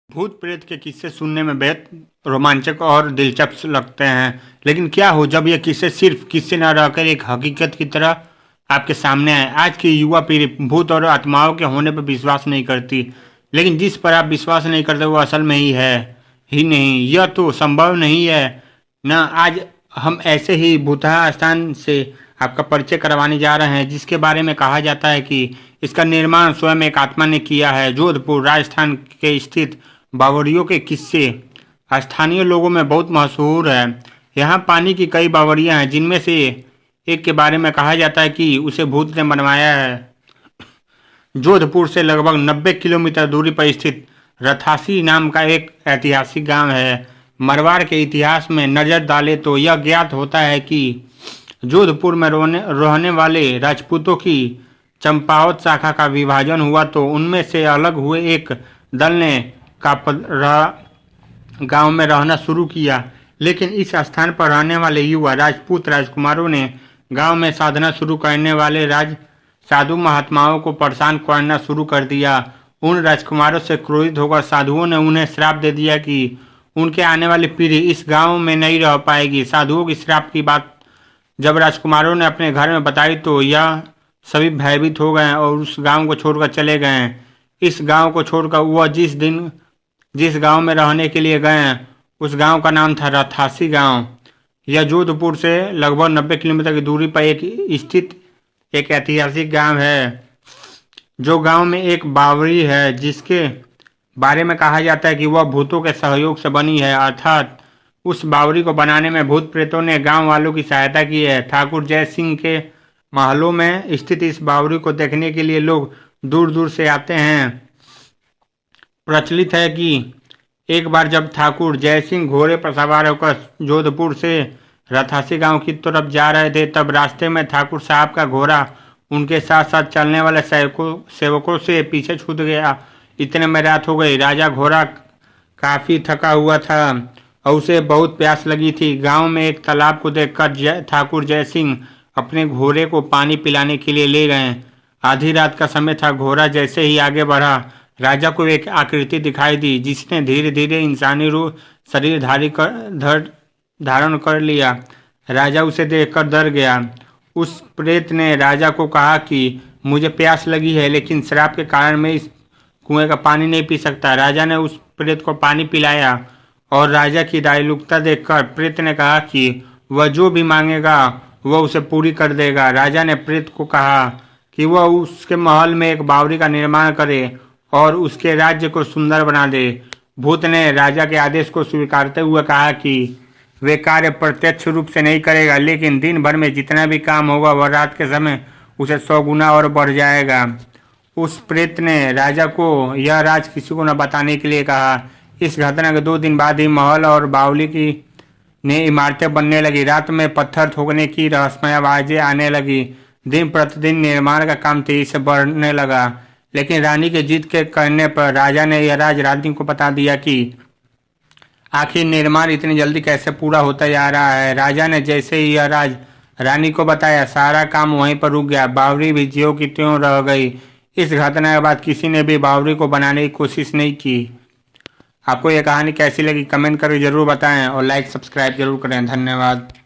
भूत प्रेत के किस्से सुनने में बेहद रोमांचक और दिलचस्प लगते हैं, लेकिन क्या हो जब ये किस्से सिर्फ किस्से न रहकर एक हकीकत की तरह आपके सामने आए। आज की युवा पीढ़ी भूत और आत्माओं के होने पर विश्वास नहीं करती, लेकिन जिस पर आप विश्वास नहीं करते वो असल में ही है ही नहीं। यह तो संभव नहीं है न। आज हम ऐसे ही भूतहा स्थान से आपका परिचय करवाने जा रहे हैं, जिसके बारे में कहा जाता है कि इसका निर्माण स्वयं एक आत्मा ने किया है। जोधपुर राजस्थान के स्थित बावड़ियों के किस्से स्थानीय लोगों में बहुत मशहूर है। यहाँ पानी की कई बावड़ियाँ हैं, जिनमें से एक के बारे में कहा जाता है कि उसे भूत ने बनवाया है। जोधपुर से लगभग 90 किलोमीटर दूरी पर स्थित रथासी नाम का एक ऐतिहासिक गांव है। मारवाड़ के इतिहास में नजर डाले तो यह ज्ञात होता है कि जोधपुर में रहने वाले राजपूतों की चंपावत शाखा का विभाजन हुआ तो उनमें से अलग हुए एक दल ने गांव में रहना शुरू किया। लेकिन इस स्थान पर रहने वाले युवा राजपूत राजकुमारों ने गांव में साधना शुरू करने वाले साधु महात्माओं को परेशान करना शुरू कर दिया। उन राजकुमारों से क्रोधित होकर साधुओं ने उन्हें श्राप दे दिया कि उनके आने वाली पीढ़ी इस गांव में नहीं रह पाएगी। साधुओं की श्राप की बात जब राजकुमारों ने अपने घर में बताई तो यह सभी भयभीत हो गए और उस गांव को छोड़कर चले गए। इस गांव को छोड़कर वह जिस गांव में रहने के लिए गए उस गांव का नाम था रथासी गांव। यह जोधपुर से लगभग 90 किलोमीटर की दूरी पर स्थित एक ऐतिहासिक गांव है। जो गांव में एक बावड़ी है जिसके बारे में कहा जाता है कि वह भूतों के सहयोग से बनी है, अर्थात उस बावड़ी को बनाने में भूत प्रेतों ने गांव वालों की सहायता की है। ठाकुर जय सिंह के महलों में स्थित इस बावड़ी को देखने के लिए लोग दूर दूर से आते हैं। प्रचलित है कि एक बार जब ठाकुर जय सिंह घोड़े पर सवार होकर जोधपुर से रथासी गांव की तरफ जा रहे थे, तब रास्ते में ठाकुर साहब का घोड़ा उनके साथ साथ चलने वाले सेवकों से पीछे छूट गया। इतने में रात हो गई। राजा घोड़ा काफी थका हुआ था और उसे बहुत प्यास लगी थी। गांव में एक तालाब को देखकर ठाकुर जय सिंह अपने घोड़े को पानी पिलाने के लिए ले गए। आधी रात का समय था। घोड़ा जैसे ही आगे बढ़ा, राजा को एक आकृति दिखाई दी जिसने धीरे धीरे इंसानी रूप शरीर धारण कर लिया। राजा उसे देखकर डर गया। उस प्रेत ने राजा को कहा कि मुझे प्यास लगी है, लेकिन श्राप के कारण मैं इस कुएं का पानी नहीं पी सकता। राजा ने उस प्रेत को पानी पिलाया और राजा की दयालुता देखकर प्रेत ने कहा कि वह जो भी मांगेगा वह उसे पूरी कर देगा। राजा ने प्रेत को कहा कि वह उसके महल में एक बावड़ी का निर्माण करे और उसके राज्य को सुंदर बना दे। भूत ने राजा के आदेश को स्वीकारते हुए कहा कि वे कार्य प्रत्यक्ष रूप से नहीं करेगा, लेकिन दिन भर में जितना भी काम होगा वह रात के समय उसे 100 गुना और बढ़ जाएगा। उस प्रेत ने राजा को यह राज किसी को न बताने के लिए कहा। इस घटना के 2 दिन बाद ही महल और बावली की ने इमारतें बनने लगी। रात में पत्थर ठोकने की रहस्यमय आवाजें आने लगी। दिन प्रतिदिन निर्माण का काम तेजी से बढ़ने लगा, लेकिन रानी के जिद के करने पर राजा ने यह राज रानी को बता दिया कि आखिर निर्माण इतनी जल्दी कैसे पूरा होता जा रहा है। राजा ने जैसे ही यह राज रानी को बताया, सारा काम वहीं पर रुक गया। बावड़ी भी ज्यों की त्यों रह गई। इस घटना के बाद किसी ने भी बावड़ी को बनाने की कोशिश नहीं की। आपको यह कहानी कैसी लगी कमेंट करके जरूर बताएं और लाइक सब्सक्राइब जरूर करें। धन्यवाद।